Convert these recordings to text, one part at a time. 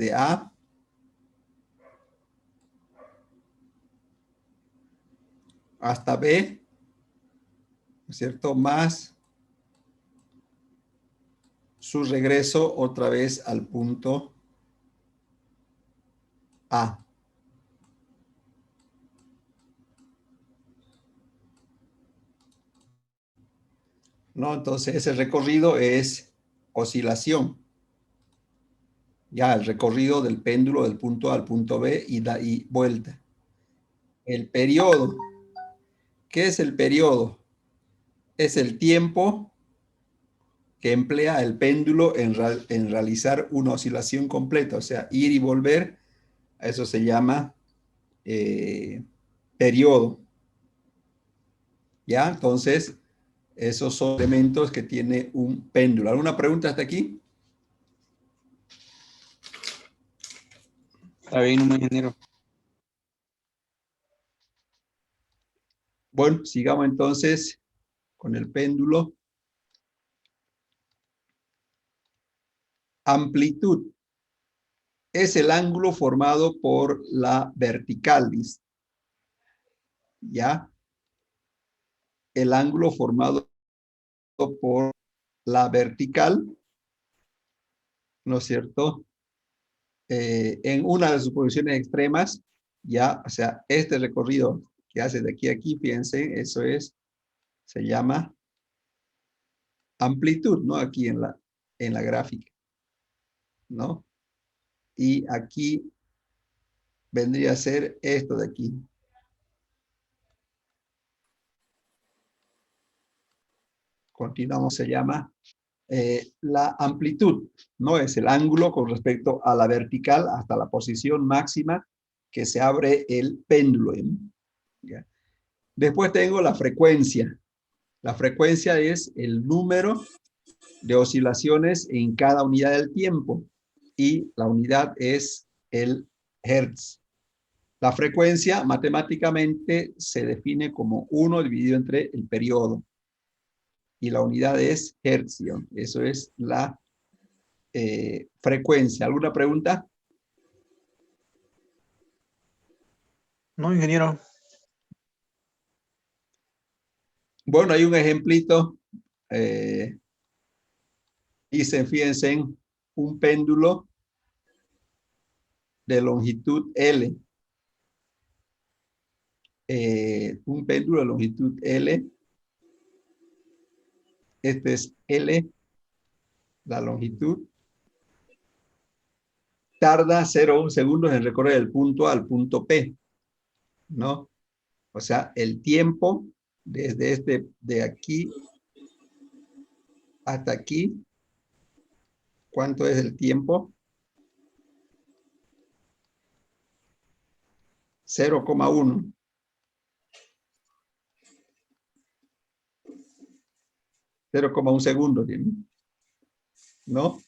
de A hasta B, ¿no es cierto? Más su regreso otra vez al punto A. ¿No? Entonces ese recorrido es oscilación. Ya el recorrido del péndulo del punto A al punto B y da y vuelta. El periodo. ¿Qué es el periodo? Es el tiempo que emplea el péndulo en realizar una oscilación completa, o sea, ir y volver, a eso se llama periodo. ¿Ya? Entonces, esos son elementos que tiene un péndulo. ¿Alguna pregunta hasta aquí? Está bien, un ingeniero. Bueno, sigamos entonces con el péndulo. Amplitud es el ángulo formado por la vertical, dice. ¿Ya? El ángulo formado por la vertical, ¿no es cierto? En una de sus posiciones extremas, ya, o sea, este recorrido que hace de aquí a aquí, fíjense, eso es, se llama amplitud, ¿no? Aquí en la gráfica, ¿no? Y aquí vendría a ser esto de aquí. Continuamos, se llama la amplitud, ¿no? Es el ángulo con respecto a la vertical hasta la posición máxima que se abre el péndulo. ¿Ya? Después tengo la frecuencia. La frecuencia es el número de oscilaciones en cada unidad del tiempo y la unidad es el hertz. La frecuencia matemáticamente se define como 1 dividido entre el periodo y la unidad es hercio. Eso es la frecuencia. ¿Alguna pregunta? No, ingeniero. Bueno, hay un ejemplito. Dice, fíjense, en un péndulo de longitud L. Un péndulo de longitud L. Este es L, la longitud. Tarda 0,1 segundos en recorrer el punto A al punto P, ¿no? O sea, el tiempo desde de aquí hasta aquí, ¿cuánto es el tiempo? 0,1. 0,1 segundos, ¿no?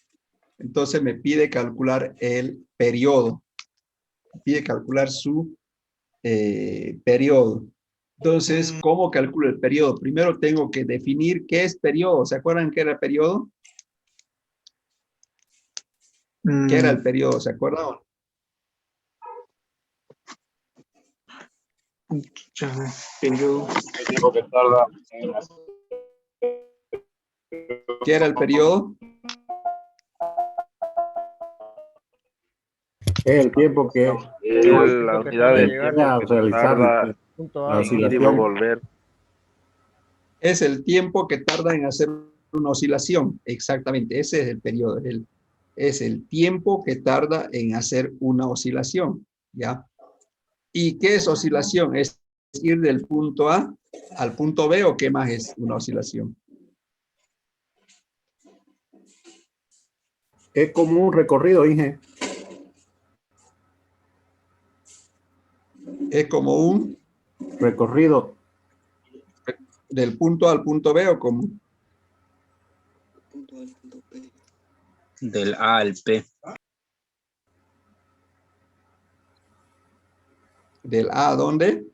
Entonces me pide calcular el periodo. Me pide calcular su periodo. Entonces, ¿cómo calculo el periodo? Primero tengo que definir qué es periodo. ¿Se acuerdan qué era periodo? ¿Qué era el periodo? ¿Se acuerdan? Periodo. El tiempo que tarda en ¿Qué era el periodo? Es el tiempo que la unidad del tiempo a que realizar tarda la en ir y oscilación. volver. Es el tiempo que tarda en hacer una oscilación. Exactamente, ese es el periodo. Es el tiempo que tarda en hacer una oscilación. ¿Ya? ¿Y qué es oscilación? ¿Es ir del punto A al punto B o qué más es una oscilación? Es como un recorrido, Inge. Es como un Recorrido. del punto A al punto B o como Del A al P. del A a ¿dónde?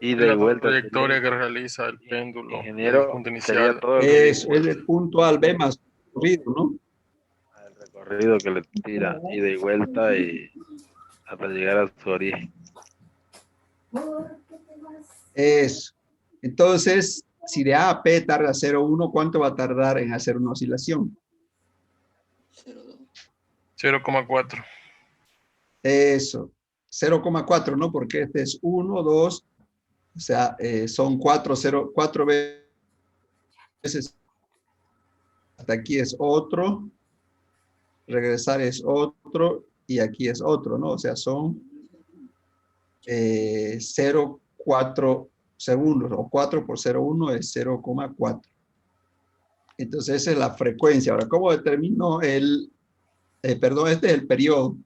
Y La de vuelta. trayectoria que realiza el péndulo desde el Ingeniero, punto sería inicial. todo el Es ritmo. del punto A al B más corrido, ¿no? recorrido que le tira ida y vuelta y hasta llegar a su origen. Eso. Entonces, si de A a P tarda 0,1, ¿cuánto va a tardar en hacer una oscilación? 0,4. Eso. 0,4, ¿no? Porque este es 1, 2, o sea, son 4 veces. Hasta aquí es otro, regresar es otro, y aquí es otro, ¿no? O sea, son 0,4 segundos, o 4 por 0,1 es 0,4. Entonces, esa es la frecuencia. Ahora, ¿cómo determino perdón, este es el periodo?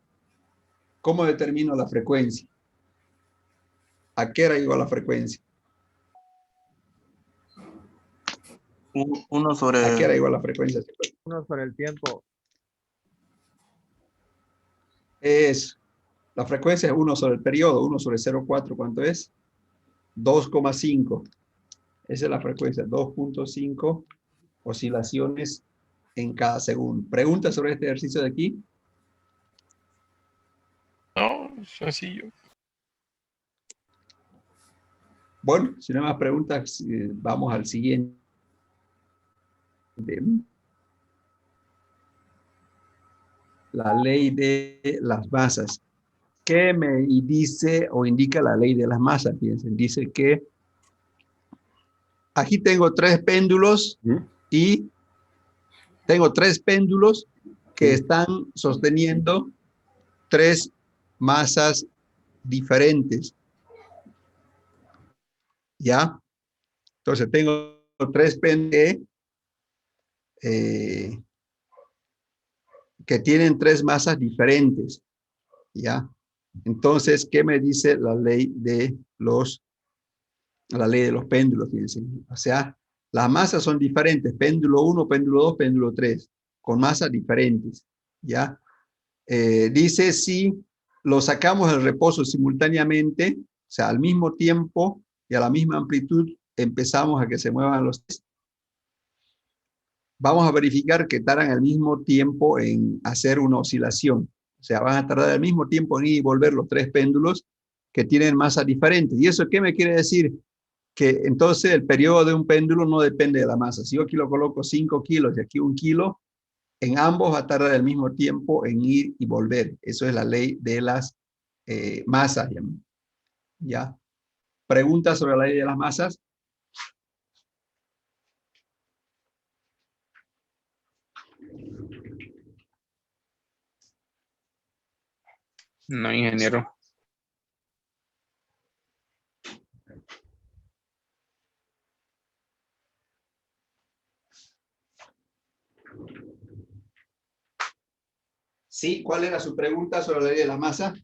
¿Cómo determino la frecuencia? ¿A qué era igual la frecuencia? Uno ¿A qué sobre era igual la frecuencia? 1 sobre el tiempo. Es, la frecuencia es 1 sobre el periodo, 1 sobre 0,4, ¿cuánto es? 2,5. Esa es la frecuencia, 2,5 oscilaciones en cada segundo. ¿Preguntas sobre este ejercicio de aquí? No, sencillo. Bueno, si no hay más preguntas, vamos al siguiente. La ley de las masas. ¿Qué me dice o indica la ley de las masas? Fíjense, dice que aquí tengo 3 péndulos y tengo 3 péndulos que están sosteniendo 3 masas diferentes. ¿Ya? Entonces tengo 3 péndulos que tienen 3 masas diferentes. ¿Ya? Entonces, ¿qué me dice la ley de los péndulos? Fíjense. O sea, las masas son diferentes, péndulo 1, péndulo 2, péndulo 3, con masas diferentes. ¿Ya? Dice si lo sacamos del reposo simultáneamente, o sea, al mismo tiempo y a la misma amplitud, empezamos a que se muevan los tres. Vamos a verificar que tardan al mismo tiempo en hacer una oscilación. O sea, van a tardar al mismo tiempo en ir y volver los 3 péndulos que tienen masas diferentes. ¿Y eso qué me quiere decir? Que entonces el periodo de un péndulo no depende de la masa. Si yo aquí lo coloco 5 kilos y aquí 1 kilo, en ambos va a tardar el mismo tiempo en ir y volver. Eso es la ley de las masas. ¿Ya? ¿Preguntas sobre la ley de las masas? No, ingeniero. Sí, ¿cuál era su pregunta sobre la ley de las masas?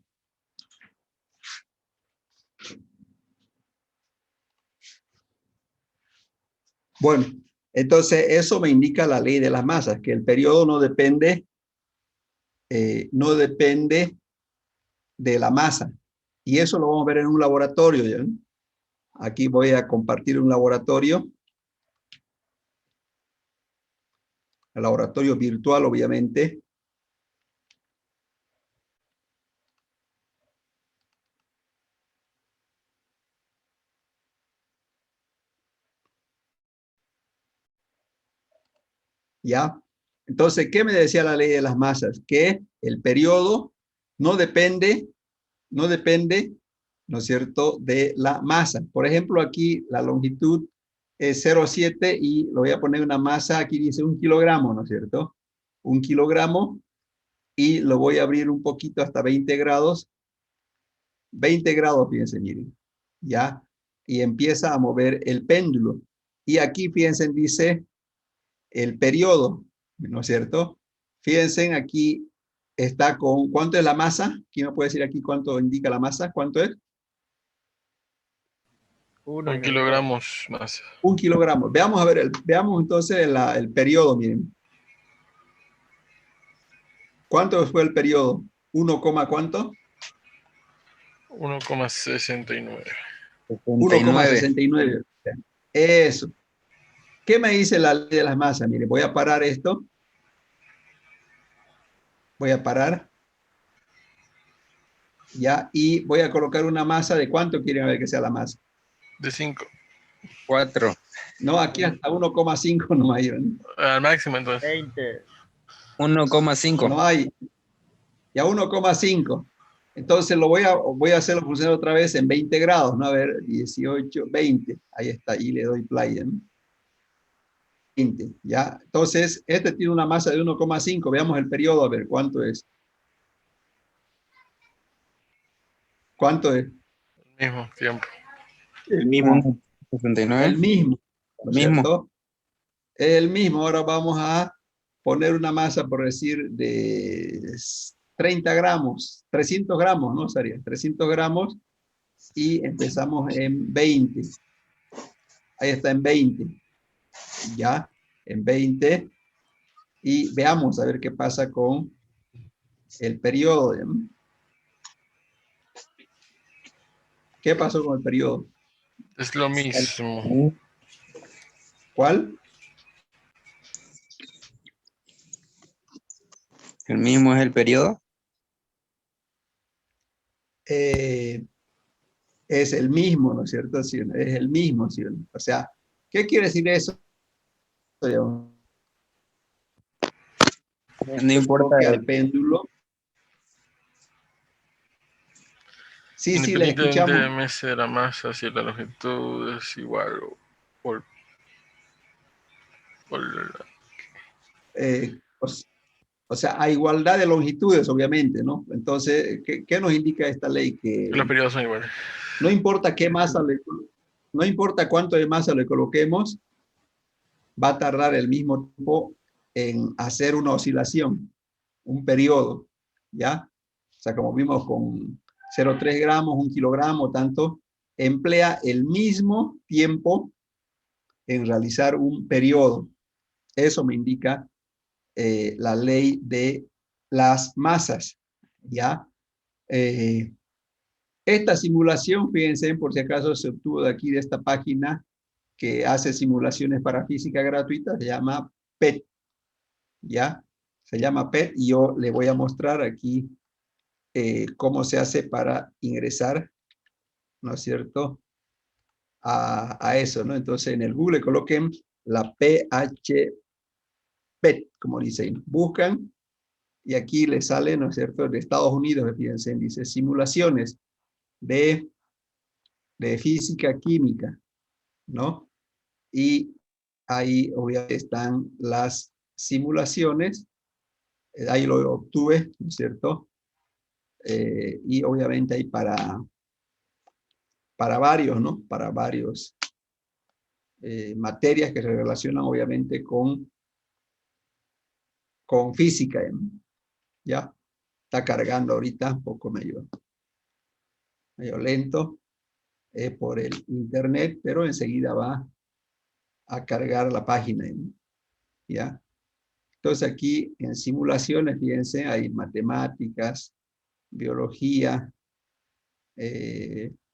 Bueno, entonces eso me indica la ley de las masas, que el periodo no depende de la masa. Y eso lo vamos a ver en un laboratorio. ¿Ya? Aquí voy a compartir un laboratorio. El laboratorio virtual, obviamente. ¿Ya? Entonces, ¿qué me decía la ley de las masas? Que el periodo no depende, ¿no es cierto?, de la masa. Por ejemplo, aquí la longitud es 0,7 y lo voy a poner una masa, aquí dice 1 kilogramo, ¿no es cierto? 1 kilogramo y lo voy a abrir un poquito hasta 20 grados. 20 grados, fíjense, miren, ¿ya? Y empieza a mover el péndulo. Y aquí, fíjense, dice el periodo, ¿no es cierto? Fíjense, aquí está con, ¿cuánto es la masa? ¿Quién me puede decir aquí cuánto indica la masa? ¿Cuánto es? 1 kilogramos más. 1 kilogramo. Veamos, a ver, veamos entonces el periodo, miren. ¿Cuánto fue el periodo? 1, ¿cuánto? 1,69. 1,69. Eso. ¿Qué me dice la ley de las masas? Mire, voy a parar esto. Voy a parar. Ya, y voy a colocar una masa de ¿cuánto quieren ver que sea la masa? De 5. 4. No, aquí hasta 1,5 no hay. ¿No? Al máximo, entonces. 20. 1,5. No hay. Ya 1,5. Entonces voy a hacerlo funcionar otra vez en 20 grados, ¿no? A ver, 18, 20. Ahí está, y le doy play, ¿no? 20, ¿ya? Entonces, este tiene una masa de 1,5. Veamos el periodo, a ver, ¿cuánto es? ¿Cuánto es? Al mismo tiempo. El mismo. 69. El mismo, ¿no es Mismo. cierto? El mismo. Ahora vamos a poner una masa, por decir, de 30 gramos, 300 gramos, ¿no? Sería 300 gramos y empezamos en 20. Ahí está en 20. Ya, en 20. Y veamos a ver qué pasa con el periodo. ¿No? ¿Qué pasó con el periodo? Es lo mismo. ¿Cuál? El mismo es el periodo. Es el mismo, ¿no es cierto? Sí, es el mismo, ¿sí? O sea, ¿qué quiere decir eso? No importa Que el, al péndulo. Sí, sí, les Independientemente de escuchamos. MS de la masa, si la longitud es igual por O sea, a igualdad de longitudes, obviamente, ¿no? Entonces, ¿qué nos indica esta ley? Que los periodos son iguales. no importa qué masa no importa cuánto de masa le coloquemos, va a tardar el mismo tiempo en hacer una oscilación, un periodo, ¿ya? O sea, como vimos con 0,3 gramos, 1 kilogramo, tanto, emplea el mismo tiempo en realizar un periodo. Eso me indica la ley de las masas, ¿ya? Esta simulación, fíjense, por si acaso se obtuvo de aquí, de esta página, que hace simulaciones para física gratuita, se llama PET, ¿ya? Se llama PET y yo le voy a mostrar aquí cómo se hace para ingresar, ¿no es cierto?, a eso, ¿no? Entonces en el Google coloquen la PH PET, como dicen, buscan y aquí les sale, ¿no es cierto?, de Estados Unidos, fíjense, dice simulaciones de física química, ¿no? Y ahí obviamente están las simulaciones, ahí lo obtuve, ¿no es cierto? Y obviamente hay para varios, ¿no? Para varios materias que se relacionan obviamente con física, ¿ya? Está cargando ahorita, un poco medio lento por el internet, pero enseguida va a cargar la página, ¿ya? Entonces aquí en simulaciones, fíjense, hay matemáticas, biología,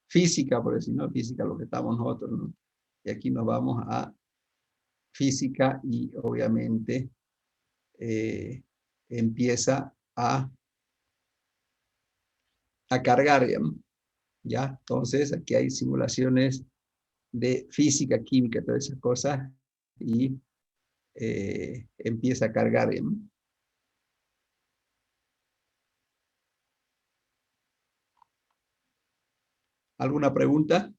física, por decir, ¿no? Física, lo que estamos nosotros, ¿no? Y aquí nos vamos a física y obviamente empieza a cargar, ¿ya? Entonces aquí hay simulaciones de física, química, todas esas cosas, y empieza a cargar, ¿Alguna pregunta?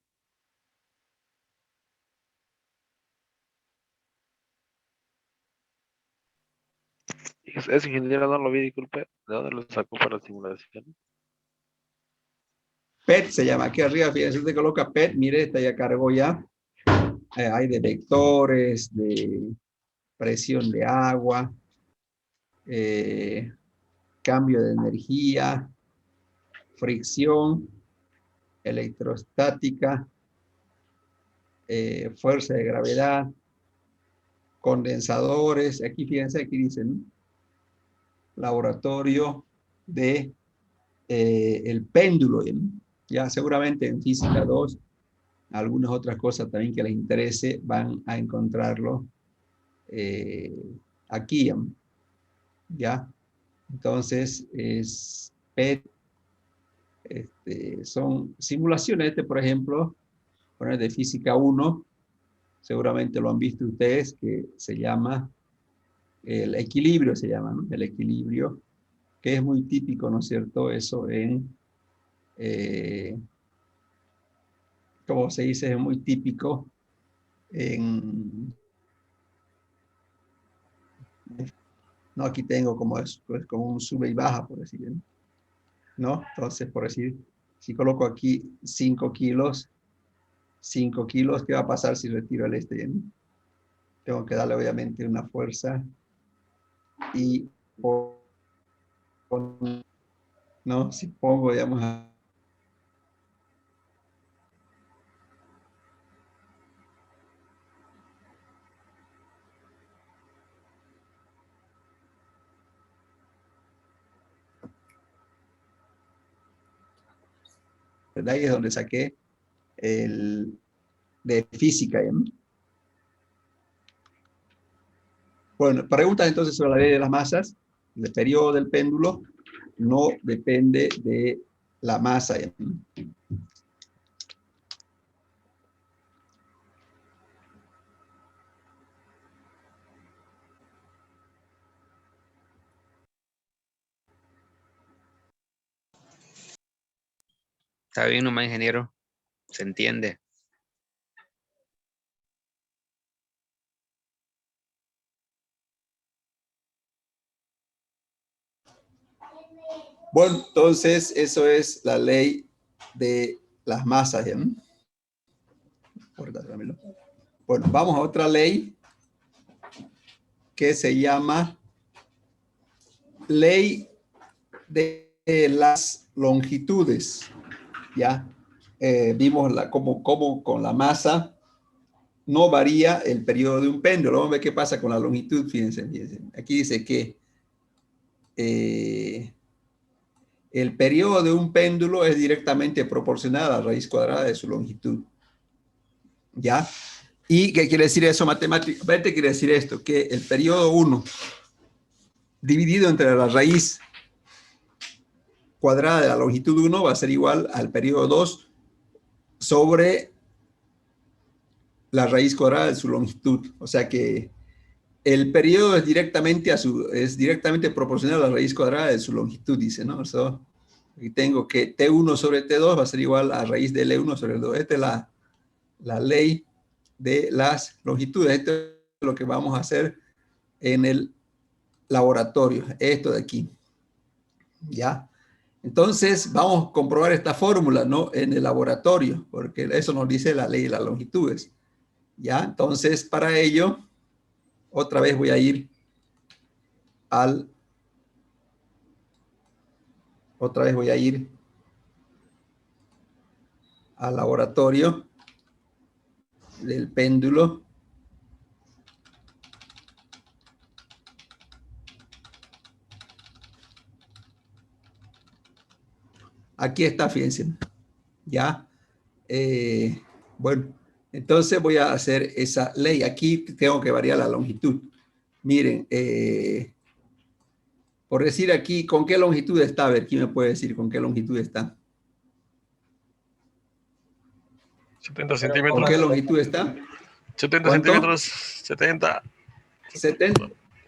Ese ingeniero no lo vi, disculpe. ¿De dónde lo sacó para la simulación? PET se llama, aquí arriba, fíjense, usted coloca PET, mire, esta ya cargó ya. Hay de vectores, de presión de agua, cambio de energía, fricción, electrostática, fuerza de gravedad, condensadores. Aquí fíjense, aquí dicen laboratorio de el péndulo. Ya seguramente en física 2, algunas otras cosas también que les interese van a encontrarlo aquí, ¿ya? Entonces, son simulaciones. Por ejemplo, poner de física 1, seguramente lo han visto ustedes, que se llama el equilibrio, se llama, ¿no? El equilibrio, que es muy típico, ¿no es cierto? Eso como se dice, es muy típico no, aquí tengo como es, pues, como un sube y baja, por decir, ¿no? Entonces, por decir, si coloco aquí 5 kilos, 5 kilos, ¿qué va a pasar si retiro el ¿no? Tengo que darle obviamente una fuerza y, ¿no? Si pongo, digamos, de ahí es donde saqué el de física, ¿no? Bueno, preguntas entonces sobre la ley de las masas. El periodo del péndulo no depende de la masa, ¿no? Está bien nomás, ingeniero. Se entiende. Bueno, entonces eso es la ley de las masas, ¿no? Bueno, vamos a otra ley que se llama ley de las longitudes. Ya vimos cómo con la masa no varía el periodo de un péndulo. Vamos a ver qué pasa con la longitud. Fíjense. Aquí dice que el periodo de un péndulo es directamente proporcional a la raíz cuadrada de su longitud. ¿Ya? ¿Y qué quiere decir eso matemáticamente? Quiere decir esto, que el periodo 1 dividido entre la raíz cuadrada de la longitud 1 va a ser igual al periodo 2 sobre la raíz cuadrada de su longitud. O sea que el periodo es directamente proporcional a la raíz cuadrada de su longitud, dice, ¿no? Aquí tengo que T1 sobre T2 va a ser igual a raíz de L1 sobre L2. Esta es la ley de las longitudes. Esto es lo que vamos a hacer en el laboratorio, esto de aquí. ¿Ya? Entonces, vamos a comprobar esta fórmula, ¿no? En el laboratorio, porque eso nos dice la ley de las longitudes. ¿Ya? Entonces, para ello, otra vez voy a ir al laboratorio del péndulo. Aquí está, fíjense. ¿Ya? Bueno, entonces voy a hacer esa ley. Aquí tengo que variar la longitud. Miren, por decir aquí, ¿con qué longitud está? A ver, ¿quién me puede decir con qué longitud está? 70 ¿Con centímetros. qué longitud está? 70 ¿Cuánto? centímetros. 70.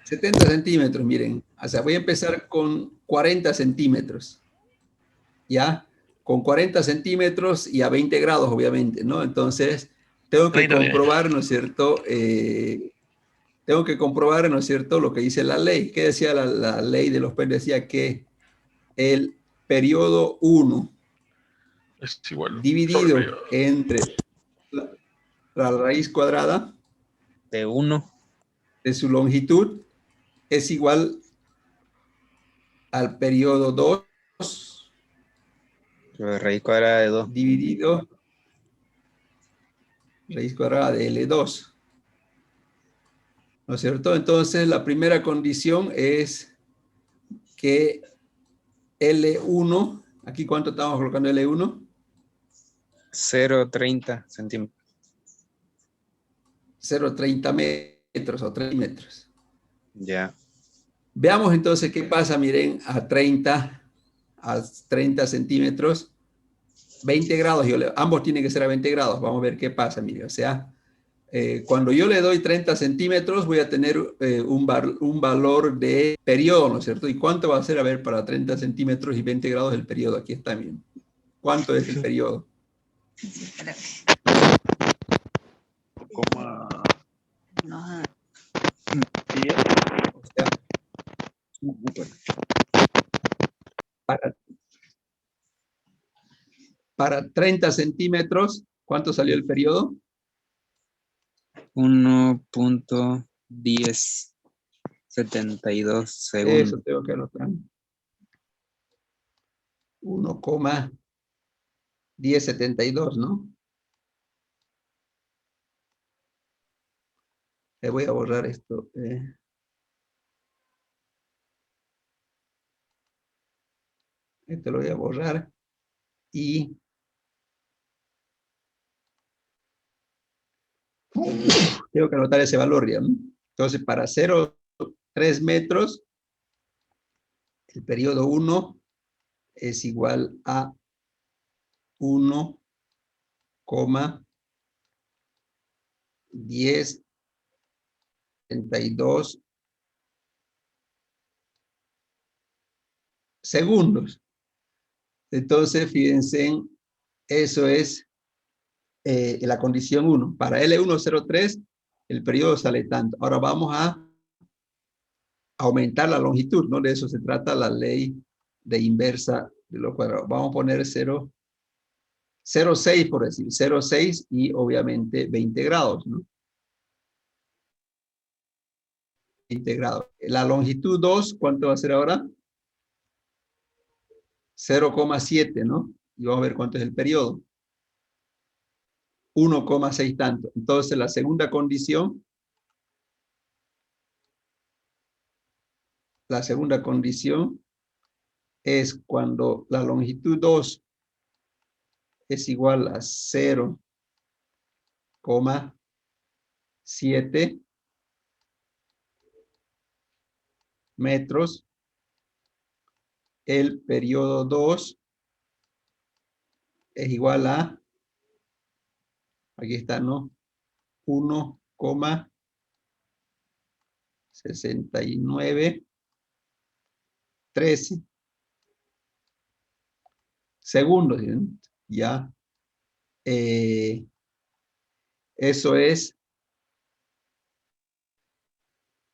70 centímetros, miren. O sea, voy a empezar con 40 centímetros. ¿Ya? Con 40 centímetros y a 20 grados, obviamente, ¿no? Entonces, tengo que 30 días. comprobar, ¿no es cierto? Tengo que comprobar, ¿no es cierto?, lo que dice la ley. ¿Qué decía la ley de los péndulos? Decía que el periodo 1 Es igual. Sobre el dividido periodo. entre la raíz cuadrada De 1. de su longitud es igual al periodo 2 Raíz cuadrada de 2. dividido raíz cuadrada de L2. ¿No es cierto? Entonces, la primera condición es que L1, aquí ¿cuánto estamos colocando L1? 0,30 centímetros. 0,30 metros o 3 metros. Ya. Veamos entonces qué pasa, miren, a 30 centímetros, 20 grados, ambos tienen que ser a 20 grados, vamos a ver qué pasa, miren, o sea, cuando yo le doy 30 centímetros voy a tener un valor de periodo, ¿no es cierto? ¿Y cuánto va a ser? A ver, para 30 centímetros y 20 grados el periodo, aquí está, miren. ¿Cuánto es el periodo? Coma No, 10. O sea, para 30 centímetros, ¿cuánto salió el periodo? 1.1072 segundos. Eso tengo que anotar. 1,1072, ¿no? Le voy a borrar esto. Esto lo voy a borrar. Y tengo que anotar ese valor ya, ¿no? Entonces, para 0,3 metros, el periodo 1 es igual a 1,1072 segundos. Entonces, fíjense, eso es la condición 1. Para L103, el periodo sale tanto. Ahora vamos a aumentar la longitud, ¿no? De eso se trata la ley de inversa de los cuadrados. Vamos a poner 0,6 por decir, 0,6 y obviamente 20 grados, ¿no? 20 grados. La longitud 2, ¿cuánto va a ser ahora? 0,7, ¿no? Y vamos a ver cuánto es el periodo. 1,6 tanto. Entonces la segunda condición es cuando la longitud 2 es igual a 0,7 metros, el periodo 2 es igual a, aquí está, ¿no? 1,6913 segundos, ¿sí? Ya. Eso es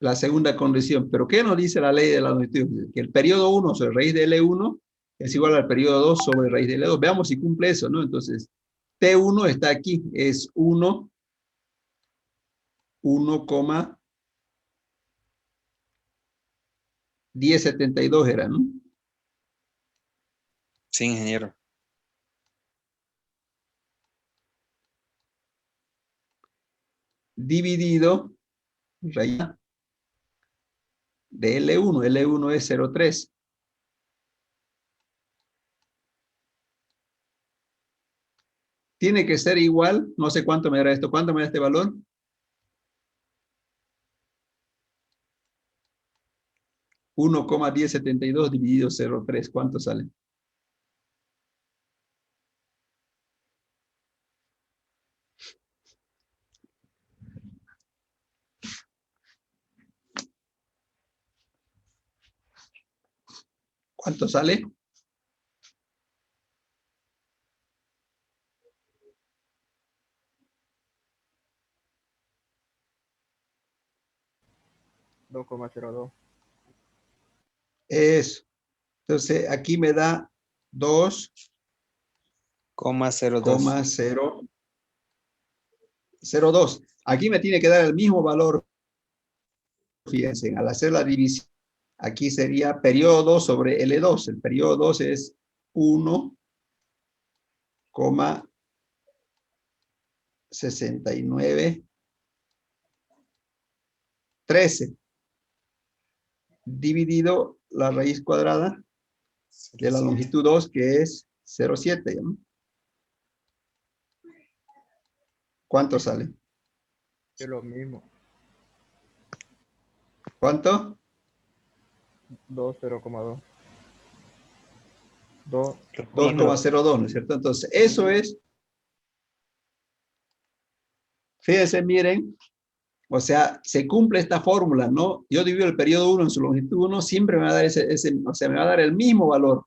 la segunda condición. ¿Pero qué nos dice la ley de la longitud? Que el periodo 1 sobre raíz de L1 es igual al periodo 2 sobre raíz de L2. Veamos si cumple eso, ¿no? Entonces, T1 está aquí, es 1,1072 era, ¿no? Sí, ingeniero. Dividido raíz de L1. L1 es 0,3. Tiene que ser igual, no sé cuánto me dará esto. ¿Cuánto me da este valor? 1,1072 dividido 0,3. ¿Cuánto sale? ¿Cuánto sale? Eso. Entonces, aquí me da 2,002. Aquí me tiene que dar el mismo valor. Fíjense, al hacer la división, aquí sería periodo 2 sobre L2. El periodo 2 es 1,6913 dividido la raíz cuadrada de la longitud 2, que es 0,7, ¿no? ¿Cuánto sale? Es lo mismo. ¿Cuánto? 2,0,2. 2. 2,02, ¿no es cierto? Entonces, eso es, fíjense, miren, o sea, se cumple esta fórmula, ¿no? Yo divido el periodo 1 en su longitud 1, siempre me va a dar o sea, me va a dar el mismo valor.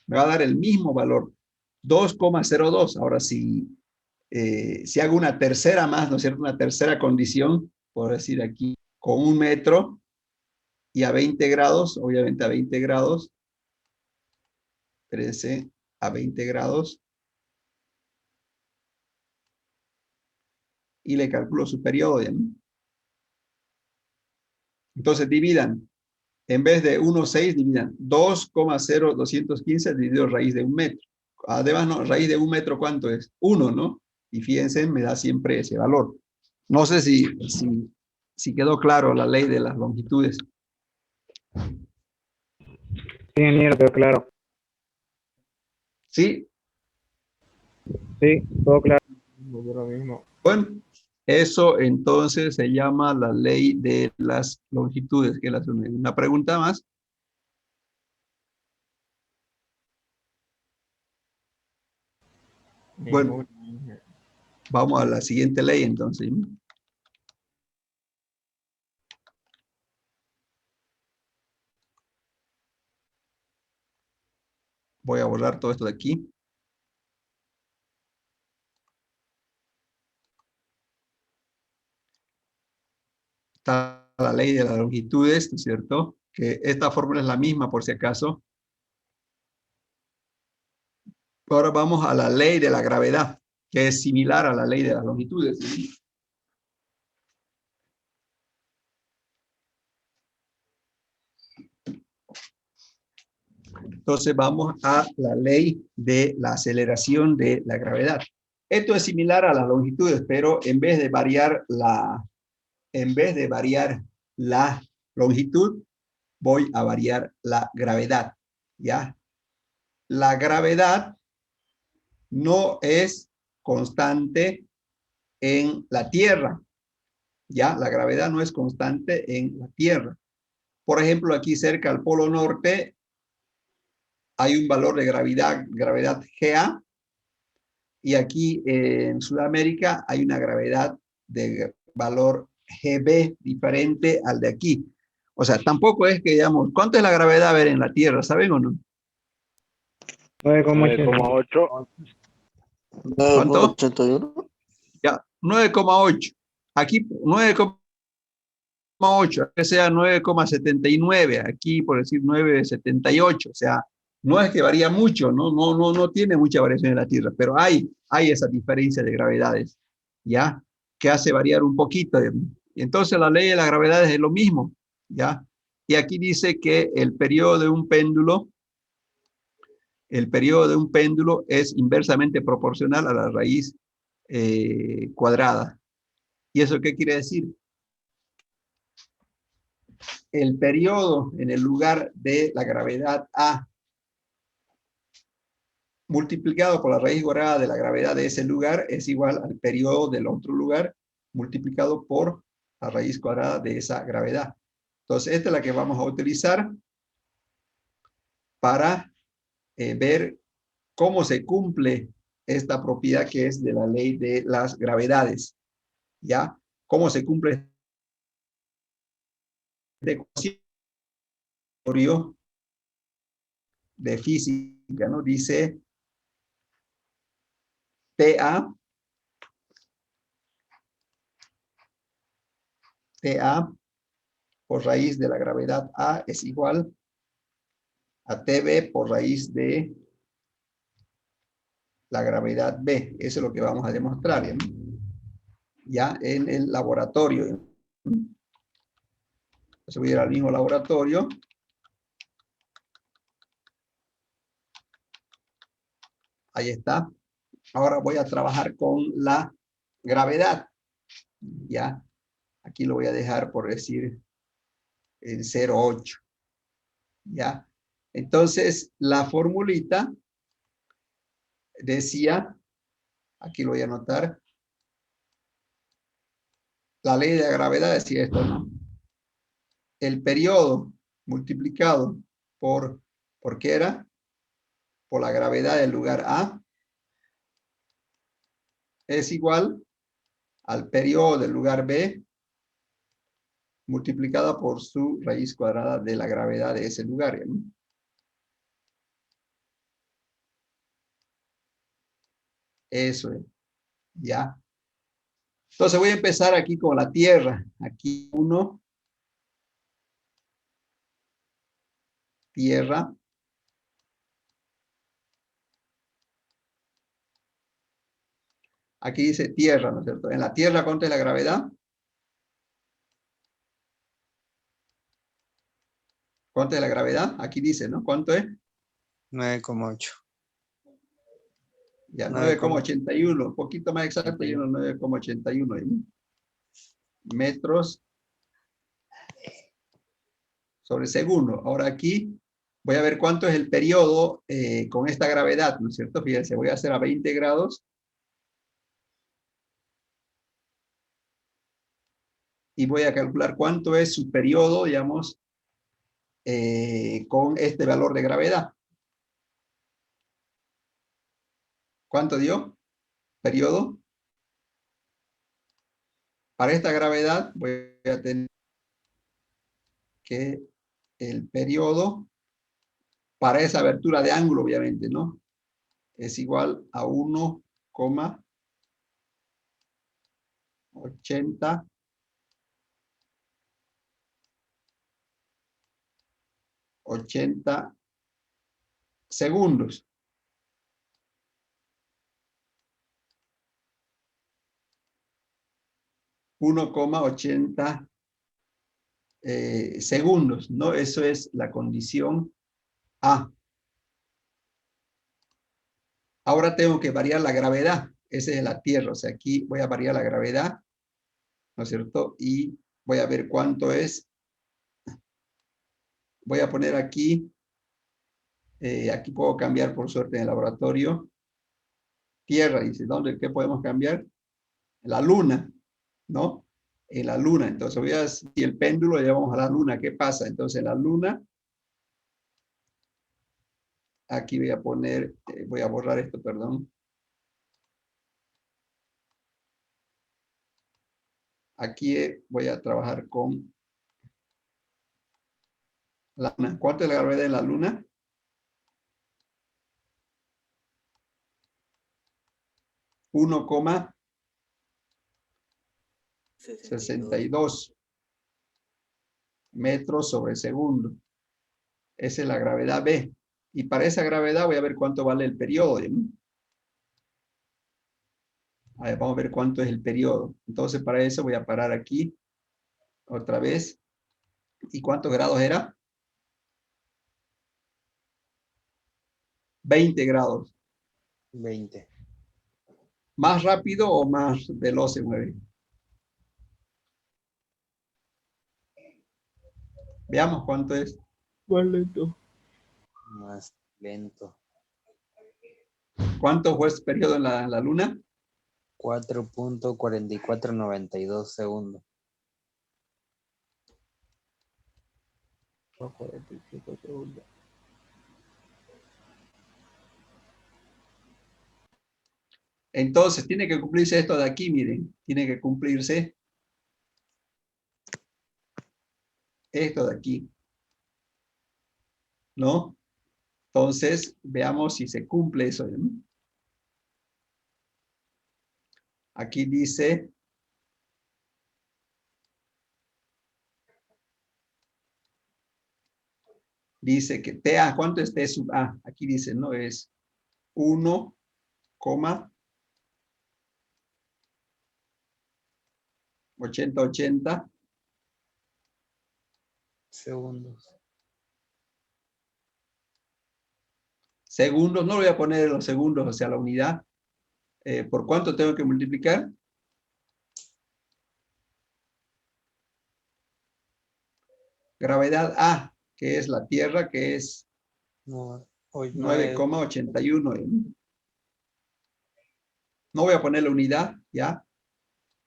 Me va a dar el mismo valor, 2,02. Ahora, si hago una tercera más, ¿no es cierto? Una tercera condición, por decir aquí, con 1 metro y a 20 grados, obviamente a 20 grados, 13 a 20 grados, y le calculo su periodo, ¿no? Entonces dividan, en vez de 1,6, dividan 2,0215 dividido raíz de 1 metro. Además, no, raíz de 1 metro, ¿cuánto es? 1, ¿no? Y fíjense, me da siempre ese valor. No sé si quedó claro la ley de las longitudes. Ingeniero, quedó claro. ¿Sí? Sí, todo claro. Lo mismo. Bueno, eso entonces se llama la ley de las longitudes. Que una pregunta más. Bueno, vamos a la siguiente ley entonces. Voy a borrar todo esto de aquí. Está la ley de las longitudes, ¿no es cierto? Que esta fórmula es la misma por si acaso. Ahora vamos a la ley de la gravedad, que es similar a la ley de las longitudes. Entonces vamos a la ley de la aceleración de la gravedad. Esto es similar a las longitudes, pero en vez de variar la longitud, voy a variar la gravedad, ¿ya? La gravedad no es constante en la Tierra, ¿ya? La gravedad no es constante en la Tierra. Por ejemplo, aquí cerca al Polo Norte hay un valor de gravedad Ga, y aquí en Sudamérica hay una gravedad de valor Gb diferente al de aquí. O sea, tampoco es que digamos, ¿cuánto es la gravedad a ver en la Tierra? ¿Saben o no? 9,8. ¿Cuánto? 81. Ya, 9,8. Aquí 9,8, que sea 9,79, aquí por decir 9,78, o sea, no es que varía mucho, no tiene mucha variación en la Tierra, pero hay esa diferencia de gravedades, ¿ya? Que hace variar un poquito. Y entonces la ley de la gravedad es lo mismo, ¿ya? Y aquí dice que el periodo de un péndulo es inversamente proporcional a la raíz cuadrada. ¿Y eso qué quiere decir? El periodo en el lugar de la gravedad A multiplicado por la raíz cuadrada de la gravedad de ese lugar es igual al periodo del otro lugar multiplicado por la raíz cuadrada de esa gravedad. Entonces, esta es la que vamos a utilizar para ver cómo se cumple esta propiedad que es de la ley de las gravedades. ¿Ya? ¿Cómo se cumple esta ecuación de física, ¿no? Dice TA por raíz de la gravedad A es igual a TB por raíz de la gravedad B. Eso es lo que vamos a demostrar, ¿no? Ya en el laboratorio. Entonces voy a ir al mismo laboratorio. Ahí está. Ahora voy a trabajar con la gravedad. Ya. Aquí lo voy a dejar por decir en 0,8. Ya. Entonces, la formulita decía, aquí lo voy a anotar, la ley de la gravedad decía esto, ¿no? El periodo multiplicado ¿por qué era? Por la gravedad del lugar A, es igual al periodo del lugar B multiplicada por su raíz cuadrada de la gravedad de ese lugar, ¿no? Eso es, ya. Entonces voy a empezar aquí con la Tierra. Aquí 1, Tierra. Aquí dice Tierra, ¿no es cierto? En la Tierra, ¿cuánto es la gravedad? ¿Cuánto es la gravedad? Aquí dice, ¿no? ¿Cuánto es? 9,8. Ya, 9,81. 9,81. Un poquito más exacto, y 9,81 metros sobre segundo. Ahora aquí voy a ver cuánto es el periodo con esta gravedad, ¿no es cierto? Fíjense, voy a hacer a 20 grados. Y voy a calcular cuánto es su periodo, digamos, con este valor de gravedad. ¿Cuánto dio? Periodo. Para esta gravedad voy a tener que el periodo, para esa abertura de ángulo, obviamente, ¿no? Es igual a 1,80 segundos. 1,80 segundos, ¿no? Eso es la condición A. Ahora tengo que variar la gravedad. Esa es la Tierra. O sea, aquí voy a variar la gravedad, ¿no es cierto? Y voy a ver cuánto es. Voy a poner aquí, aquí puedo cambiar por suerte en el laboratorio. Tierra, dice, ¿dónde? ¿Qué podemos cambiar? La luna, ¿no? En la luna. Entonces voy a, si el péndulo llevamos a la luna, ¿qué pasa? Entonces la luna, aquí voy a poner, voy a borrar esto, perdón. Aquí voy a trabajar con la luna. ¿Cuánto es la gravedad de la luna? 1,62 metros sobre segundo. Esa es la gravedad B. Y para esa gravedad voy a ver cuánto vale el periodo, ¿no? A ver, vamos a ver cuánto es el periodo. Entonces, para eso voy a parar aquí. Otra vez. ¿Y cuántos grados era? 20 grados. 20. ¿Más rápido o más veloz se mueve? Veamos cuánto es. Más lento. Más lento. ¿Cuánto fue ese periodo en la luna? 4,4492 segundos. 45 segundos. Entonces, tiene que cumplirse esto de aquí, miren. Tiene que cumplirse esto de aquí. ¿No? Entonces, veamos si se cumple eso, ¿no? Aquí dice, que TA, ¿cuánto es T sub A? Aquí dice, no, es 1,80 Segundos. segundos. No voy a poner los segundos, o sea, la unidad. ¿Por cuánto tengo que multiplicar? Gravedad A, que es la Tierra, que es 9,81. No voy a poner la unidad, ¿ya?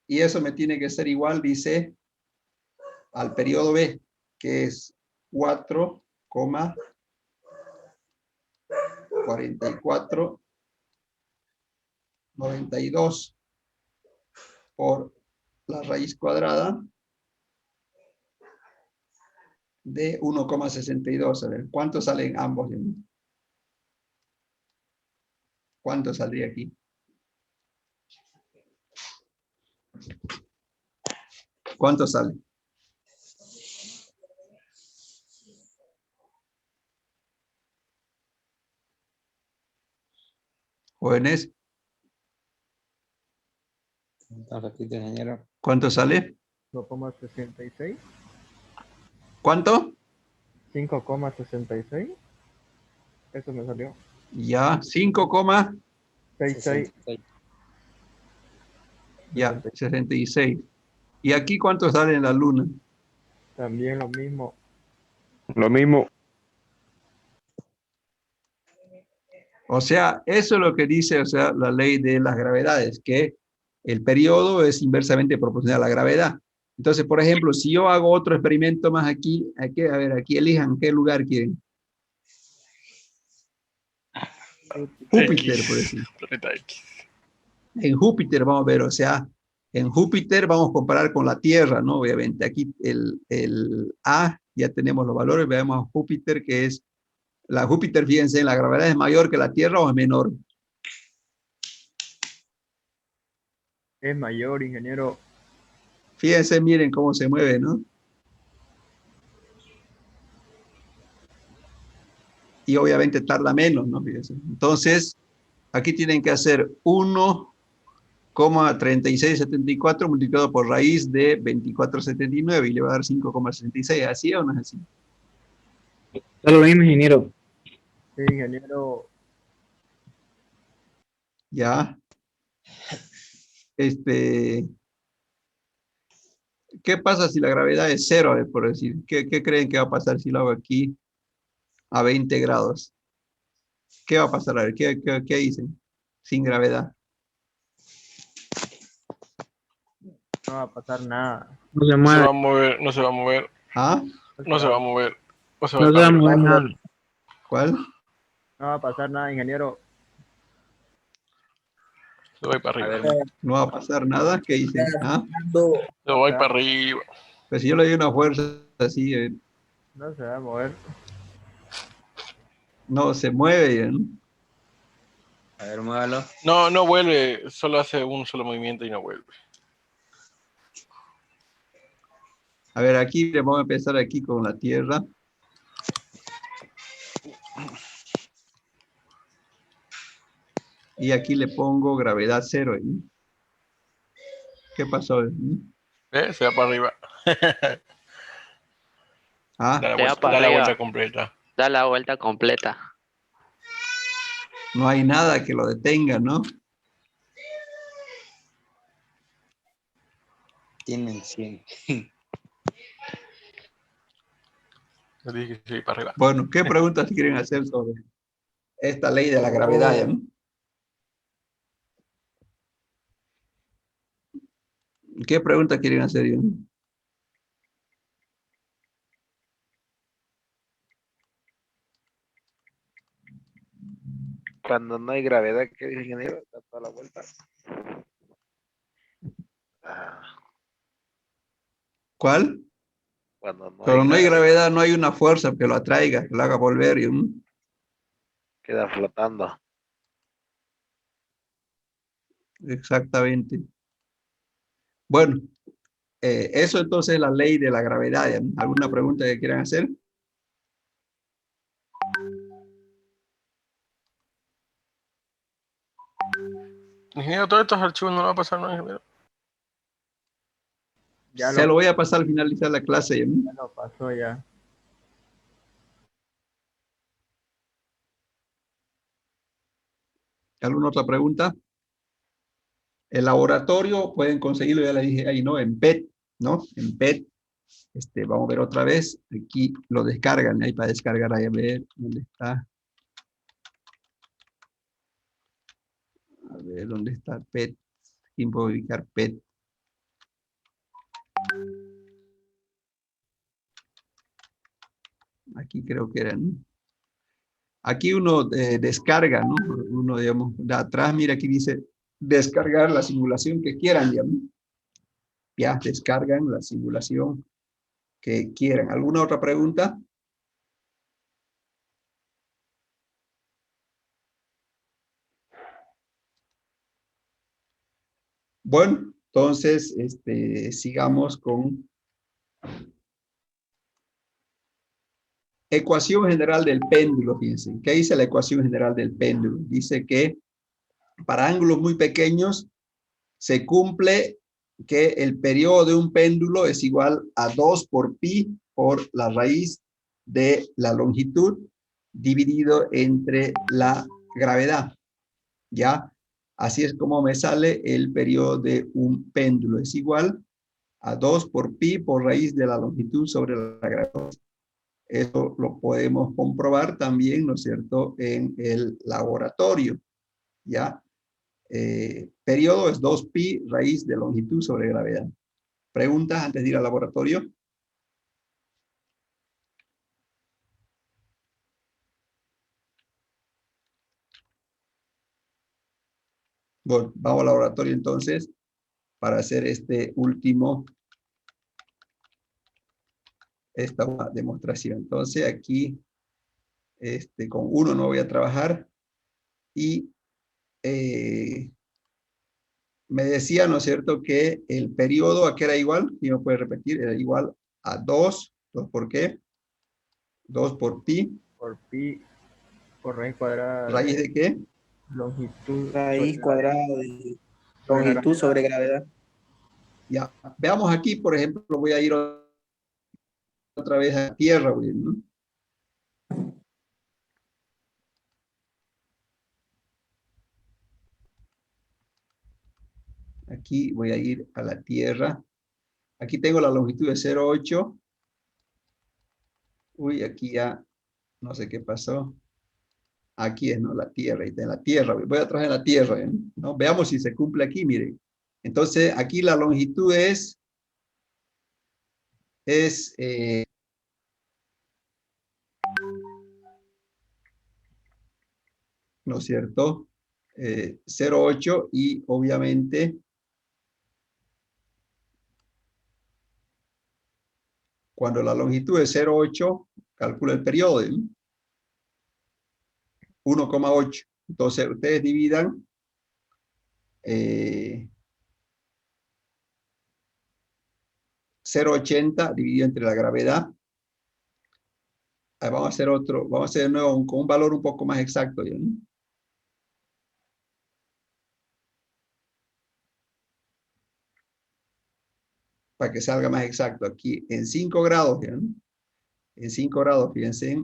Y eso me tiene que ser igual, dice, al periodo B, que es 4,4492 por la raíz cuadrada de 1,62. A ver, ¿cuánto salen ambos? ¿Cuánto saldría aquí? ¿Cuánto sale? Jóvenes, Repite, ingeniero. ¿cuánto sale? 5,66. ¿Cuánto? 5,66. Eso me salió. Ya, 66. ya, 66. ¿Y aquí cuánto sale en la luna? También lo mismo. Lo mismo. O sea, eso es lo que dice, o sea, la ley de las gravedades, que el periodo es inversamente proporcional a la gravedad. Entonces, por ejemplo, si yo hago otro experimento más aquí, a ver, aquí elijan qué lugar quieren. Júpiter, por X. decir. Planeta X. En Júpiter vamos a ver, o sea, en Júpiter vamos a comparar con la Tierra, ¿no? Obviamente, aquí el A, ya tenemos los valores, veamos a Júpiter, que es, la Júpiter, fíjense, ¿la gravedad es mayor que la Tierra o es menor? Es mayor, ingeniero. Fíjense, miren cómo se mueve, ¿no? Y obviamente tarda menos, ¿no? Fíjense. Entonces, aquí tienen que hacer 1,3674 multiplicado por raíz de 2479 y le va a dar 5,66. ¿Así o no es así? Es lo mismo, ingeniero. Sí, ingeniero. Ya. ¿Qué pasa si la gravedad es cero? Por decir, ¿qué creen que va a pasar si lo hago aquí a 20 grados? ¿Qué va a pasar? A ver, ¿qué dicen? Sin gravedad. No va a pasar nada. No se No se va mueve. a mover, no se va a mover, ¿Ah? no se va a mover. No se va a No ir se va para a arriba. mover nada. ¿Cuál? No va a pasar nada, ingeniero. Se va a ir para A arriba. ver, ¿No va a pasar nada? ¿Qué dicen? ¿Ah? Se va a ir para arriba. Pues si yo le doy una fuerza así, No se va a mover. no se mueve, ¿no? a ver, muévalo. No, no vuelve, solo hace un solo movimiento y no vuelve. A ver, aquí le vamos a empezar aquí con la Tierra. Y aquí le pongo gravedad cero. ¿Eh? ¿Qué pasó? Se va para arriba. Ah, Da la Se va vuelta, para da la arriba. vuelta completa. Da la vuelta completa. no hay nada que lo detenga, ¿no? Tienen 100. Le dije que se iba para arriba. Bueno, ¿qué preguntas quieren hacer sobre esta ley de la gravedad? ¿Ya, no? ¿Qué preguntas quieren hacer? ¿Ya? Cuando no hay gravedad, ¿qué dice ingeniero? Da toda la vuelta. ¿Cuál? Cuando no hay Pero no hay gravedad, gravedad, no hay una fuerza que lo atraiga, que lo haga volver. ¿Ya? queda flotando. Exactamente. Bueno, eso entonces es la ley de la gravedad. ¿Ya? ¿Alguna pregunta que quieran hacer? Ingeniero, todos estos archivos no lo va a pasar, ¿no, ingeniero? Ya Se lo, lo voy a pasar al finalizar la clase. ¿Ya? ya lo pasó ya. ¿Alguna otra pregunta? El laboratorio pueden conseguirlo, ya les dije ahí, ¿no? En PET, ¿no? En PET. Vamos a ver otra vez. Aquí lo descargan, ahí para descargar, ahí a ver dónde está. A ver dónde está PET. ¿Quién puede ubicar PET? Aquí creo que eran. Aquí uno descarga, ¿no? Uno, digamos, de atrás, mira, aquí dice descargar la simulación que quieran, digamos. Ya, descargan la simulación que quieran. ¿Alguna otra pregunta? Bueno, entonces, sigamos con ecuación general del péndulo, fíjense. ¿Qué dice la ecuación general del péndulo? Dice que para ángulos muy pequeños se cumple que el periodo de un péndulo es igual a 2 por pi por la raíz de la longitud dividido entre la gravedad. ¿Ya? Así es como me sale el periodo de un péndulo. Es igual a 2 por pi por raíz de la longitud sobre la gravedad. Eso lo podemos comprobar también, ¿no es cierto?, en el laboratorio. ¿Ya? Periodo es 2pi raíz de longitud sobre gravedad. ¿Preguntas antes de ir al laboratorio? Bueno, vamos al laboratorio entonces para hacer esta demostración. Entonces aquí con 1 no voy a trabajar y me decía, ¿no es cierto?, que el periodo, ¿a qué era igual? ¿Y me puede repetir? Era igual a 2. ¿2 por qué? 2 por pi. Por pi, por raíz cuadrada ¿Raíz de de qué? longitud Raíz sobre cuadrada de sobre la longitud gravedad. sobre gravedad. Ya. Veamos aquí, por ejemplo, voy a ir otra vez a tierra, ¿no? Aquí voy a ir a la tierra. Aquí tengo la longitud de 0,8. Uy, aquí ya no sé qué pasó. Aquí es, ¿no? La tierra, ahí está en la tierra. Voy a traer la tierra, ¿no? Veamos si se cumple aquí, miren. Entonces, aquí la longitud ¿no es cierto? 0,8 y obviamente cuando la longitud es 0,8, calcula el periodo, ¿no? 1,8. Entonces, ustedes dividan 0,80 dividido entre la gravedad. Vamos a hacer vamos a hacer de nuevo con un valor un poco más exacto, ¿no? Para que salga más exacto. Aquí en 5 grados, ¿no? En 5 grados, fíjense,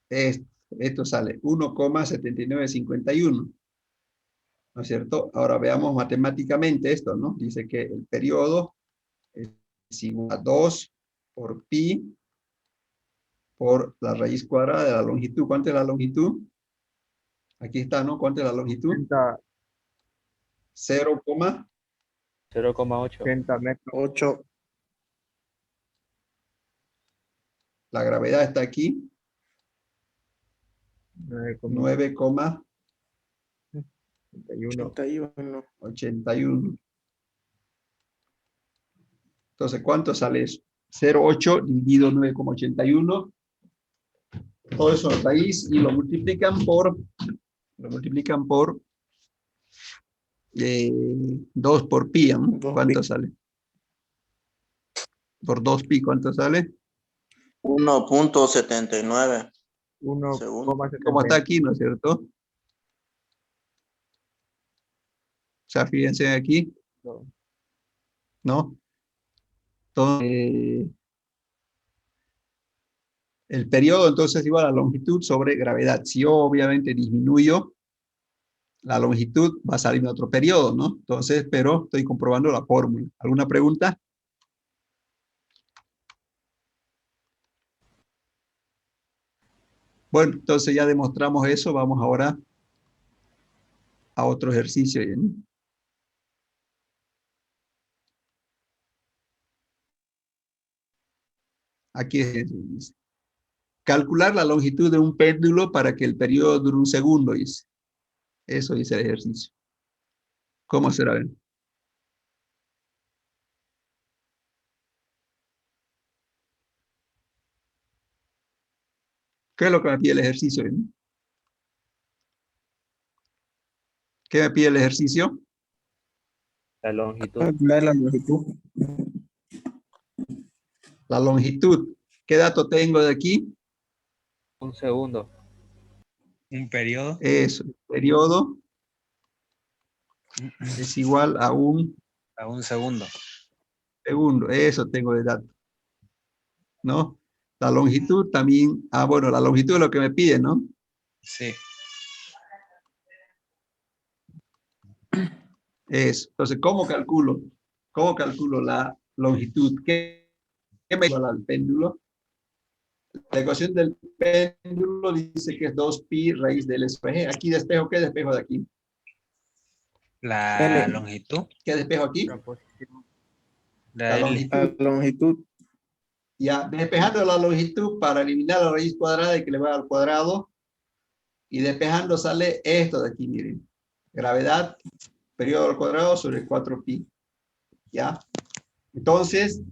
esto sale 1,7951. ¿No es cierto? Ahora veamos matemáticamente esto, ¿no? Dice que el periodo es igual a 2 por pi por la raíz cuadrada de la longitud. ¿Cuánto es la longitud? Aquí está, ¿no? ¿Cuánto es la longitud? 0,8. 0,8. metros. 8. La gravedad está aquí. 9,81. 9,81. Entonces, ¿cuánto sale eso? 0,8 dividido 9,81. Todo eso es raíz y lo multiplican por 2 por pi, ¿no? 2 ¿Cuánto pi. sale? Por 2 pi, ¿cuánto sale? 1.79 segundos. Como está 1,70. aquí, ¿no es cierto? O sea, fíjense aquí, ¿no? Entonces, el periodo entonces es igual a longitud sobre gravedad. Si yo obviamente disminuyo la longitud, va a salir otro periodo, ¿no? Entonces, pero estoy comprobando la fórmula. ¿Alguna pregunta? Bueno, entonces ya demostramos eso. Vamos ahora a otro ejercicio, ¿no? Aquí dice. Calcular la longitud de un péndulo para que el periodo dure 1 segundo, dice. Eso dice el ejercicio. ¿Cómo será? ¿Qué es lo que me pide el ejercicio? ¿Qué me pide el ejercicio? La longitud. Calcular la longitud. La longitud. ¿Qué dato tengo de aquí? 1 segundo. Un periodo. Eso. Periodo es igual a 1 A 1 segundo. segundo. Eso tengo de dato. ¿No? La longitud también. Ah, bueno, la longitud es lo que me pide, ¿no? Sí. Eso. Entonces, ¿cómo calculo? ¿Cómo calculo la longitud? ¿Qué me da el péndulo? La ecuación del péndulo dice que es 2pi raíz del espejo. Aquí despejo, ¿qué despejo de aquí? La L. longitud. ¿Qué despejo aquí? La posición. La L. longitud. La longitud. Ya, despejando la longitud para eliminar la raíz cuadrada y que le va al cuadrado. Y despejando sale esto de aquí, miren. Gravedad, periodo al cuadrado sobre 4pi. ¿Ya? Entonces,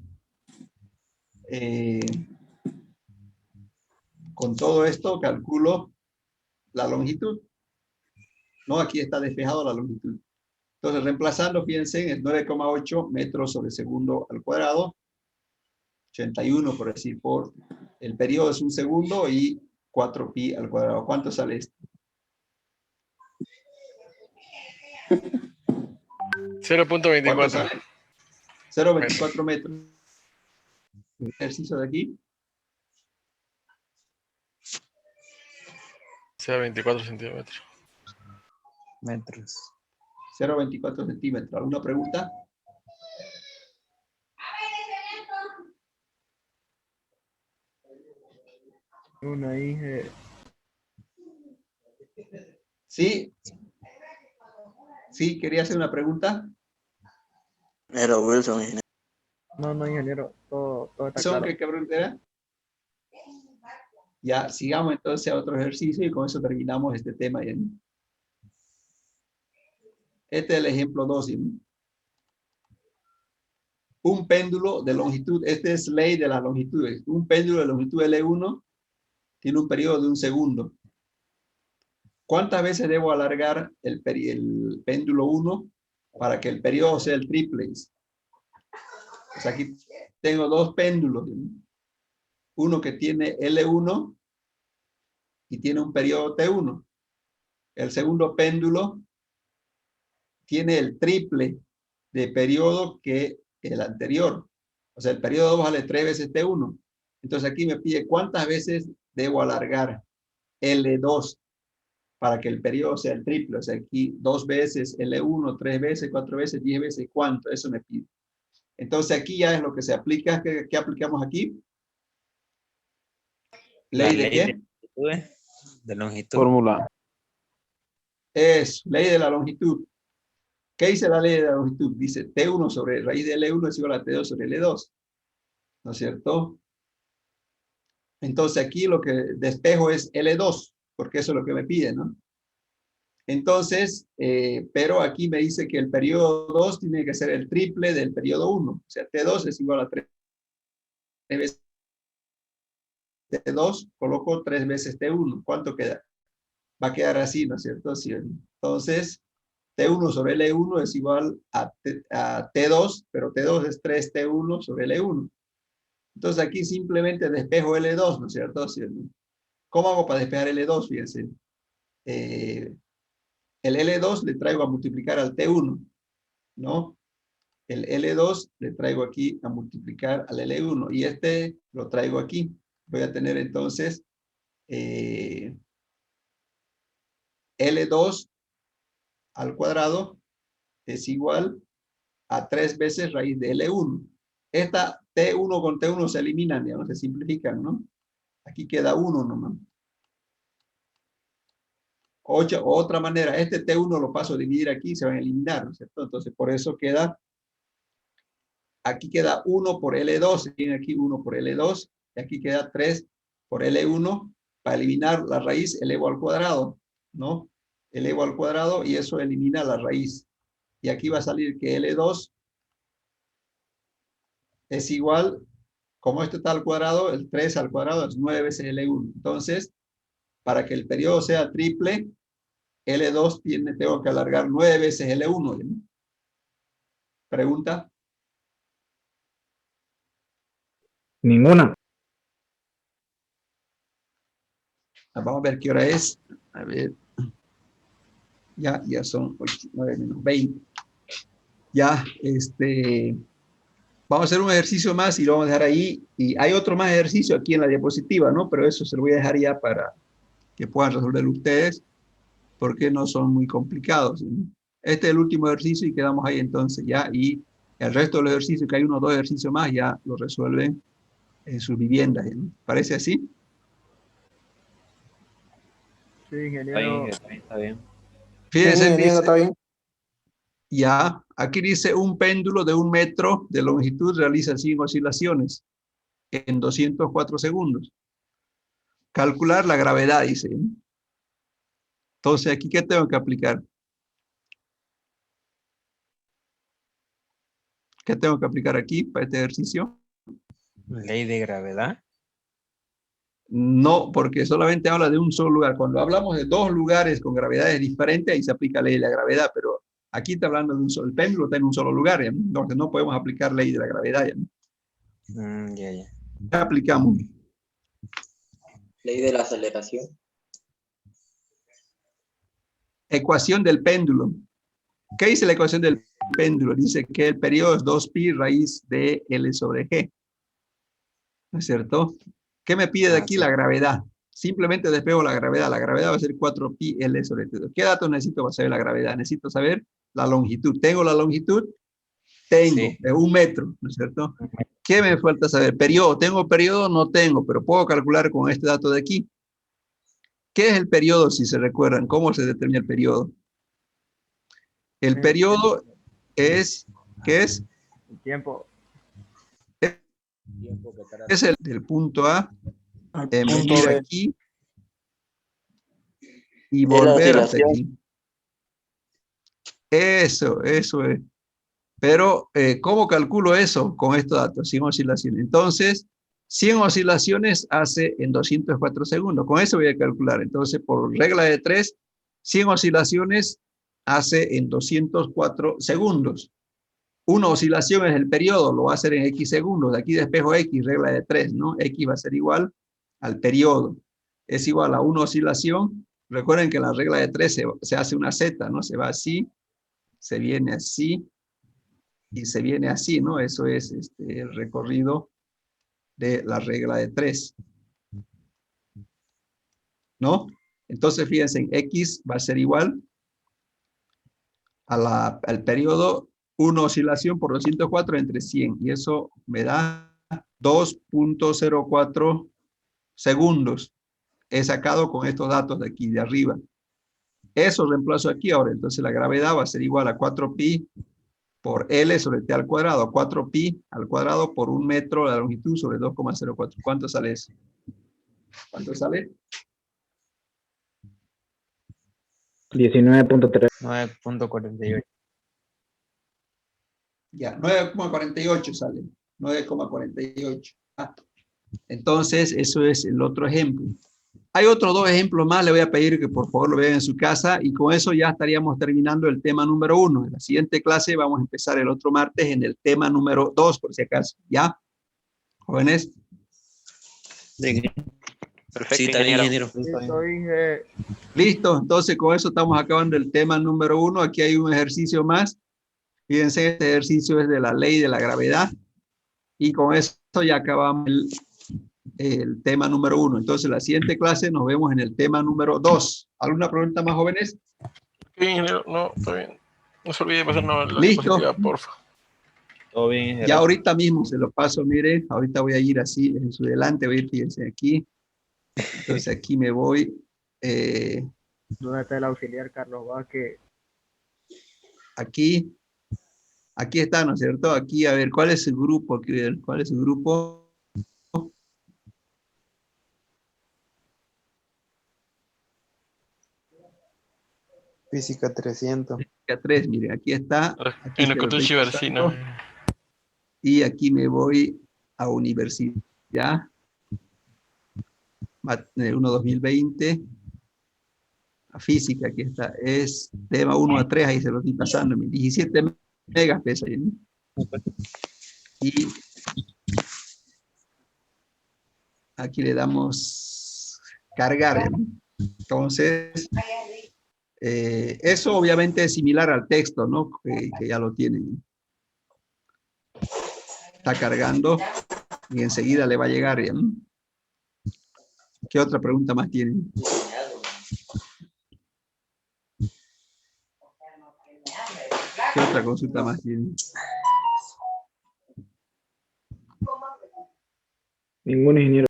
con todo esto calculo la longitud. No, aquí está despejado la longitud. Entonces, reemplazando, fíjense, es 9,8 metros sobre segundo al cuadrado. 81, por decir, por el periodo es 1 segundo y 4pi al cuadrado. ¿Cuánto sale esto? 0.24. 0,24 metros. El ejercicio de aquí. 0.24 centímetros. Metros. 0,24 centímetros. ¿Alguna pregunta? Una ahí. Sí. Sí, quería hacer una pregunta. Era Wilson, ingeniero. No, ingeniero. Todo está ¿Son claro. qué pregunta era? Ya, sigamos entonces a otro ejercicio y con eso terminamos este tema. Este es el ejemplo 2. Un péndulo de longitud, esta es ley de las longitudes. Un péndulo de longitud L1 tiene un periodo de 1 segundo. ¿Cuántas veces debo alargar el péndulo 1 para que el periodo sea el triple? Pues aquí tengo 2 péndulos. Uno que tiene L1 y tiene un periodo T1. El segundo péndulo tiene el triple de periodo que el anterior. O sea, el periodo 2 vale 3 veces T1. Entonces aquí me pide cuántas veces debo alargar L2 para que el periodo sea el triple. O sea, aquí 2 veces L1, 3 veces, 4 veces, 10 veces, ¿cuánto? Eso me pide. Entonces aquí ya es lo que se aplica. ¿Qué aplicamos aquí? ¿Ley de qué? De longitud. Fórmula. Es ley de la longitud. ¿Qué dice la ley de la longitud? Dice T1 sobre raíz de L1 es igual a T2 sobre L2. ¿No es cierto? Entonces aquí lo que despejo es L2, porque eso es lo que me pide, ¿no? Entonces, pero aquí me dice que el periodo 2 tiene que ser el triple del periodo 1. O sea, T2 es igual a 3 veces T2, coloco 3 veces T1. ¿Cuánto queda? Va a quedar así, ¿no es cierto? Sí. Entonces, T1 sobre L1 es igual a T2, pero T2 es 3T1 sobre L1. Entonces aquí simplemente despejo L2, ¿no es cierto? ¿Cómo hago para despejar L2? Fíjense. El L2 le traigo a multiplicar al T1, ¿no? El L2 le traigo aquí a multiplicar al L1 y este lo traigo aquí. Voy a tener entonces L2 al cuadrado es igual a 3 veces raíz de L1. Esta T1 con T1 se eliminan, digamos, se simplifican, ¿no? Aquí queda 1 nomás. Otra manera, este T1 lo paso a dividir aquí, se van a eliminar, ¿no es cierto? Entonces, por eso queda, aquí queda 1 por L2, tiene aquí 1 por L2, Y aquí queda 3 por L1 para eliminar la raíz elevo al cuadrado, ¿no? Elevo al cuadrado y eso elimina la raíz. Y aquí va a salir que L2 es igual, como esto está al cuadrado, el 3 al cuadrado es 9 veces L1. Entonces, para que el periodo sea triple, L2 tengo que alargar 9 veces L1. ¿No? ¿Pregunta? Ninguna. Vamos a ver qué hora es. A ver. Ya son 9 menos 20. Ya, vamos a hacer un ejercicio más y lo vamos a dejar ahí. Y hay otro más ejercicio aquí en la diapositiva, ¿no? Pero eso se lo voy a dejar ya para que puedan resolverlo ustedes, porque no son muy complicados, ¿no? Este es el último ejercicio y quedamos ahí entonces ya. Y el resto de los ejercicios, que hay unos 2 ejercicios más, ya lo resuelven en sus viviendas, ¿no? ¿Parece así? Sí, Está bien, ingeniero. está bien. Fíjense, ingeniero, está bien. ya, aquí dice un péndulo de 1 metro de longitud realiza 100 oscilaciones en 204 segundos. Calcular la gravedad, dice, ¿no? Entonces, ¿aquí qué tengo que aplicar? ¿Qué tengo que aplicar aquí para este ejercicio? Ley de gravedad. No, porque solamente habla de un solo lugar. Cuando hablamos de 2 lugares con gravedades diferentes, ahí se aplica ley de la gravedad, pero aquí está hablando de un solo, el péndulo está en un solo lugar, ¿ya? Entonces no podemos aplicar ley de la gravedad. ¿Ya? Ya. ¿Qué aplicamos? Ley de la aceleración. Ecuación del péndulo. ¿Qué dice la ecuación del péndulo? Dice que el periodo es 2pi raíz de L sobre G. ¿No es cierto? ¿Qué me pide de aquí? Sí. La gravedad. Simplemente despego la gravedad. La gravedad va a ser 4pi L sobre T2. ¿Qué datos necesito para saber la gravedad? Necesito saber la longitud. ¿Tengo la longitud? Tengo, Sí. de 1 metro, ¿no es cierto? ¿Qué me falta saber? Periodo. ¿Tengo periodo? No tengo, pero puedo calcular con este dato de aquí. ¿Qué es el periodo, si se recuerdan? ¿Cómo se determina el periodo? El periodo es, ¿qué es? El tiempo. Es el del punto A, en Punto venir B. aquí y Es la volver hasta oscilación. aquí. Eso es. Pero, ¿cómo calculo eso con estos datos? 100 oscilaciones. Entonces, 100 oscilaciones hace en 204 segundos. Con eso voy a calcular. Entonces, por regla de 3, 100 oscilaciones hace en 204 segundos. Una oscilación es el periodo, lo va a hacer en X segundos. De aquí despejo X, regla de 3, ¿no? X va a ser igual al periodo. Es igual a una oscilación. Recuerden que en la regla de 3 se hace una Z, ¿no? Se va así, se viene así y se viene así, ¿no? Eso es el recorrido de la regla de 3, ¿no? Entonces, fíjense, X va a ser igual al periodo 1 oscilación por 204 entre 100. Y eso me da 2.04 segundos. He sacado con estos datos de aquí, de arriba. Eso reemplazo aquí ahora. Entonces la gravedad va a ser igual a 4pi por L sobre T al cuadrado. 4pi al cuadrado por 1 metro de longitud sobre 2,04. ¿Cuánto sale eso? ¿Cuánto sale? 19.3. 9.48. Ya, 9,48 sale. 9,48. Entonces, eso es el otro ejemplo. Hay otros 2 ejemplos más, le voy a pedir que por favor lo vean en su casa y con eso ya estaríamos terminando el tema número 1. En la siguiente clase vamos a empezar el otro martes en el tema número 2, por si acaso. ¿Ya? Jóvenes. Perfecto, Sí, está bien, ingeniero. ingeniero. Listo, Inge. Listo, entonces con eso estamos acabando el tema número 1. Aquí hay un ejercicio más. Fíjense, este ejercicio es de la ley de la gravedad y con esto ya acabamos el tema número 1. Entonces, la siguiente clase nos vemos en el tema número 2. ¿Alguna pregunta más, jóvenes? Sí, ingeniero, no, está bien. No se olvide de pasar la Listo. diapositiva, porfa. Todo bien, ingeniero. Ya ahorita mismo se lo paso, mire, ahorita voy a ir así en su delante, voy a ir, fíjense aquí. Entonces aquí me voy. ¿Dónde está el auxiliar Carlos Vázquez? Aquí está, ¿no es cierto? Aquí, a ver, ¿cuál es su grupo? ¿Cuál es su grupo? Física 300. Física 3, miren, aquí está. Aquí En se el lo estoy Cotuchi Versino. pasando. Y aquí me voy a universidad. 1-2020. A física, aquí está. Es tema 1 a 3, ahí se lo estoy pasando. 17 megas pesa. ¿No? Y aquí le damos cargar. ¿No? Entonces, eso obviamente es similar al texto, ¿no? Que ya lo tienen. Está cargando y enseguida le va a llegar. ¿No? ¿Qué otra pregunta más tienen? ¿Qué otra consulta más tienen? Ningún ingeniero.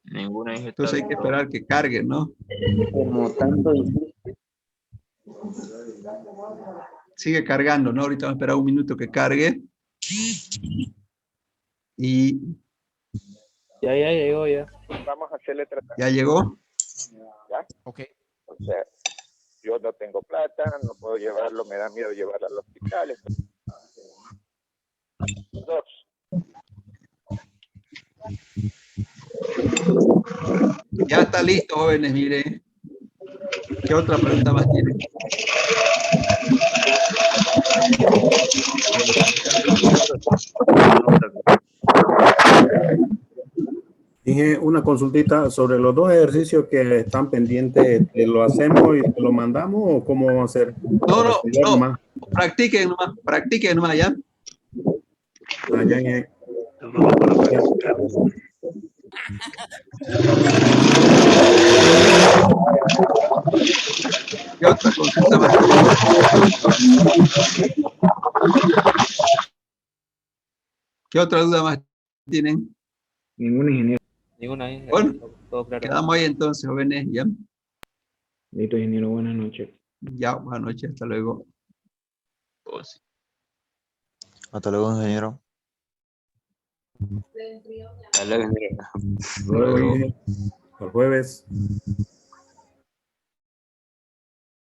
Ninguna ingeniero. Entonces hay que esperar que cargue, ¿no? Como tanto insiste. Sigue cargando, ¿no? Ahorita vamos a esperar un minuto que cargue. Y Ya llegó ya. Vamos a hacerle tratamiento. ya llegó. ¿Ya? Ok. O sea, yo no tengo plata, no puedo llevarlo, me da miedo llevarlo al hospital. Dos. Ya está listo, jóvenes, mire. ¿Qué otra pregunta más tienen? Dije una consultita sobre los dos ejercicios que están pendientes. ¿Lo hacemos y lo mandamos o cómo vamos a hacer? No. Practiquen nomás, ¿ya? ¿Qué otra consulta más? ¿Qué otra duda más tienen? Ningún ingeniero. Ninguna ingeniero. Bueno, Todo claro. quedamos ahí entonces, jóvenes, ¿ya? Listo, ingeniero. Buenas noches. Ya, buenas noches, hasta luego. Pues, Hasta luego, ingeniero. hasta luego, ingeniero. Hasta jueves.